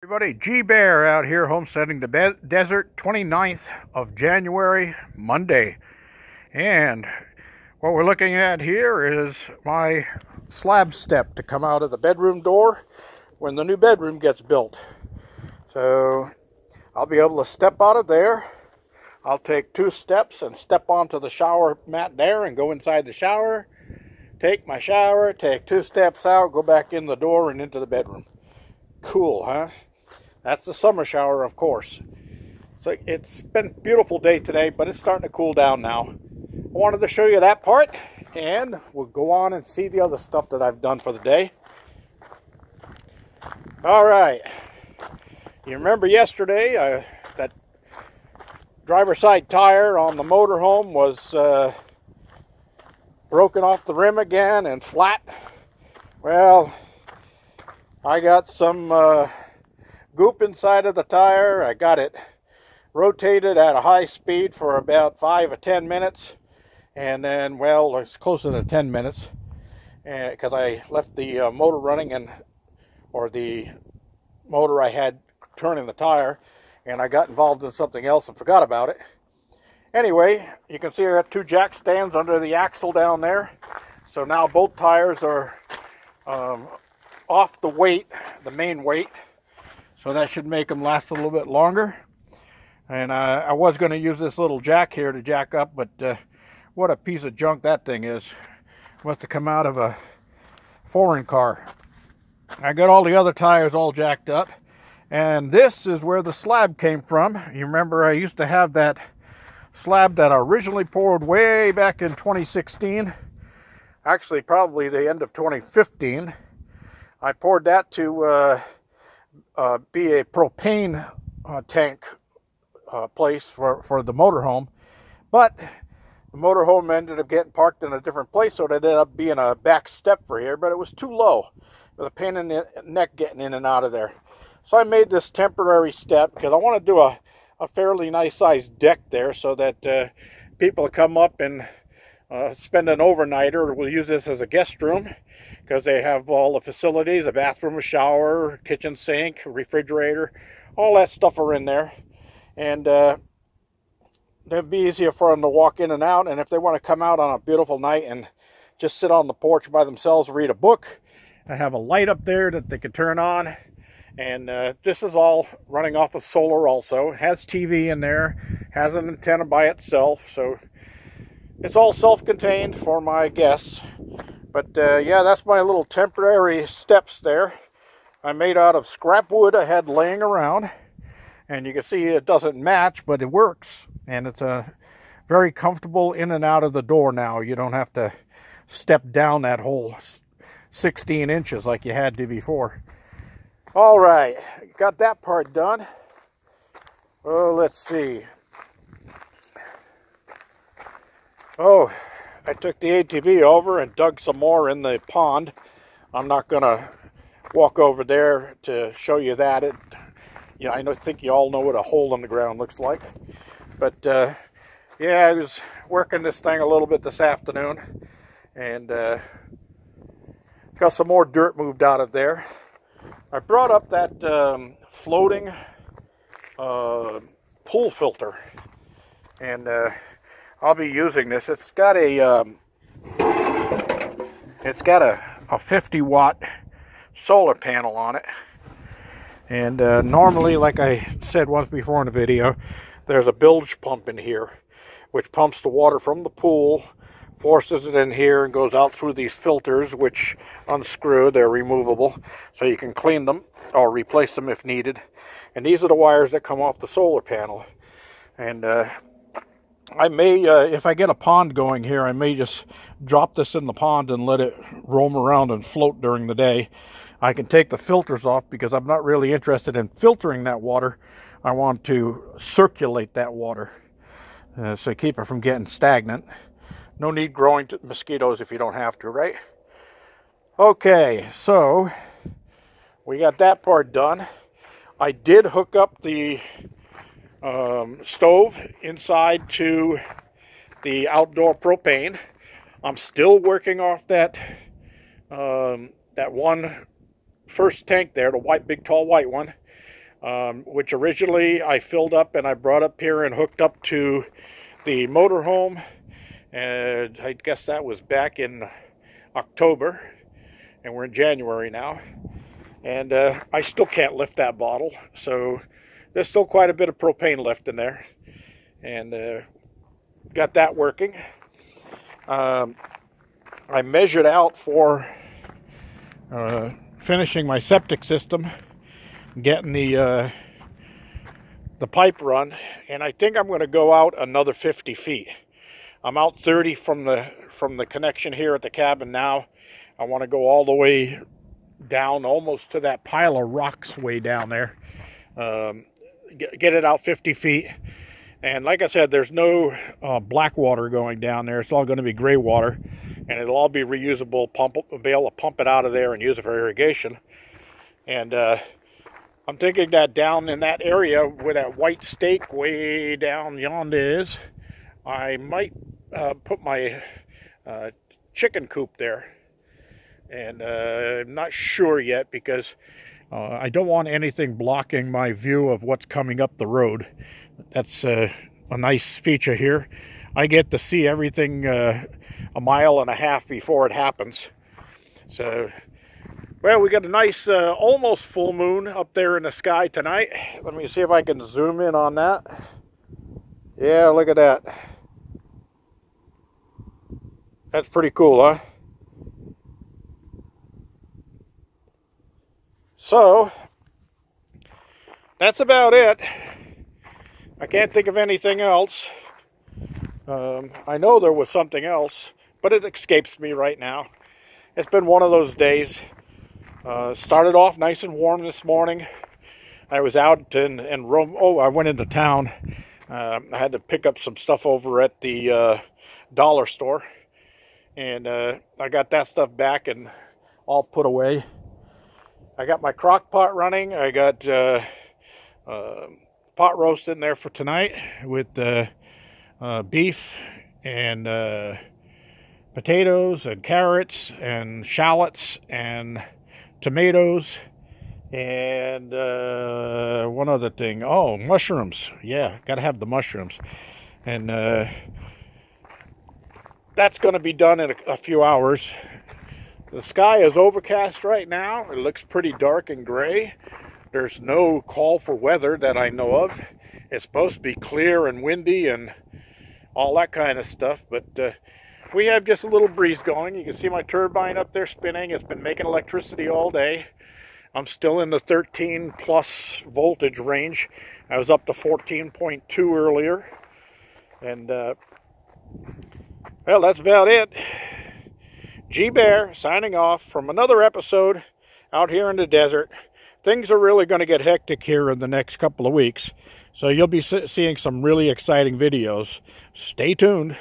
Everybody, G-Bear out here homesteading the desert, 29th of January, Monday. And what we're looking at here is my slab step to come out of the bedroom door when the new bedroom gets built. So I'll be able to step out of there. I'll take 2 steps and step onto the shower mat there and go inside the shower, take my shower, take 2 steps out, go back in the door and into the bedroom. Cool, huh? That's the summer shower, of course. So it's been a beautiful day today, but it's starting to cool down now. I wanted to show you that part, and we'll go on and see the other stuff that I've done for the day. All right. You remember yesterday, that driver's side tire on the motorhome was broken off the rim again and flat. Well, I got some goop inside of the tire. I got it rotated at a high speed for about 5 or 10 minutes, and then, well, it's closer to 10 minutes because I left the motor running, or the motor I had turning the tire, and I got involved in something else and forgot about it. Anyway, you can see I got 2 jack stands under the axle down there, so now both tires are off the weight, the main weight. So that should make them last a little bit longer. And I was going to use this little jack here to jack up, but what a piece of junk that thing is. Must have come out of a foreign car. I got all the other tires all jacked up. And this is where the slab came from. You remember I used to have that slab that I originally poured way back in 2016. Actually, probably the end of 2015. I poured that to be a propane tank place for the motorhome, but the motorhome ended up getting parked in a different place, so it ended up being a back step for here, but it was too low with a pain in the neck getting in and out of there. So I made this temporary step because I want to do a fairly nice sized deck there so that people come up and spend an overnighter. We'll use this as a guest room because they have all the facilities, a bathroom, a shower, kitchen sink, refrigerator, all that stuff are in there. And it'd be easier for them to walk in and out. And if they want to come out on a beautiful night and just sit on the porch by themselves, read a book, I have a light up there that they can turn on. And this is all running off of solar also. It has TV in there, has an antenna by itself, so it's all self-contained for my guests. But yeah, that's my little temporary steps there. I made out of scrap wood I had laying around. And you can see it doesn't match, but it works. And it's a very comfortable in and out of the door now. You don't have to step down that whole 16 inches like you had to before. All right, got that part done. Oh, let's see. Oh, I took the ATV over and dug some more in the pond. I'm not going to walk over there to show you that. I think you all know what a hole in the ground looks like. But, yeah, I was working this thing a little bit this afternoon. And got some more dirt moved out of there. I brought up that floating pool filter. And I'll be using this. It's got a 50-watt solar panel on it, and normally, like I said once before in the video, there's a bilge pump in here which pumps the water from the pool, forces it in here, and goes out through these filters which unscrew. They're removable, so you can clean them or replace them if needed. And these are the wires that come off the solar panel. And I may, if I get a pond going here, I may just drop this in the pond and let it roam around and float during the day. I can take the filters off because I'm not really interested in filtering that water. I want to circulate that water, so keep it from getting stagnant. No need growing mosquitoes if you don't have to, right? Okay, so we got that part done. I did hook up the stove inside to the outdoor propane. I'm still working off that that one first tank there, the white, big tall white one. which originally I filled up and I brought up here and hooked up to the motorhome. And I guess that was back in October, and we're in January now. And I still can't lift that bottle, so there's still quite a bit of propane left in there. And got that working. I measured out for finishing my septic system, getting the pipe run, and I think I'm going to go out another 50 feet. I'm out 30 from the connection here at the cabin now. I want to go all the way down almost to that pile of rocks way down there. Get it out 50 feet. And like I said, there's no black water going down there. It's all going to be gray water. And it'll all be reusable. Be able to pump it out of there and use it for irrigation. And I'm thinking that down in that area where that white stake way down yonder is, I might put my chicken coop there. And I'm not sure yet because I don't want anything blocking my view of what's coming up the road. That's a nice feature here. I get to see everything a mile and a half before it happens. So, well, we got a nice almost full moon up there in the sky tonight. Let me see if I can zoom in on that. Yeah, look at that. That's pretty cool, huh? So, that's about it. I can't think of anything else. I know there was something else, but it escapes me right now. It's been one of those days. Started off nice and warm this morning. I was out and roam. Oh, I went into town. I had to pick up some stuff over at the dollar store. And I got that stuff back and all put away. I got my crock pot running. I got pot roast in there for tonight with beef and potatoes and carrots and shallots and tomatoes and one other thing. Oh, mushrooms. Yeah, got to have the mushrooms. And that's going to be done in a few hours. The sky is overcast right now. It looks pretty dark and gray. There's no call for weather that I know of. It's supposed to be clear and windy and all that kind of stuff, but we have just a little breeze going. You can see my turbine up there spinning. It's been making electricity all day. I'm still in the 13 plus voltage range. I was up to 14.2 earlier. And well, that's about it. G-Bear signing off from another episode out here in the desert. Things are really going to get hectic here in the next couple of weeks, so you'll be seeing some really exciting videos. Stay tuned.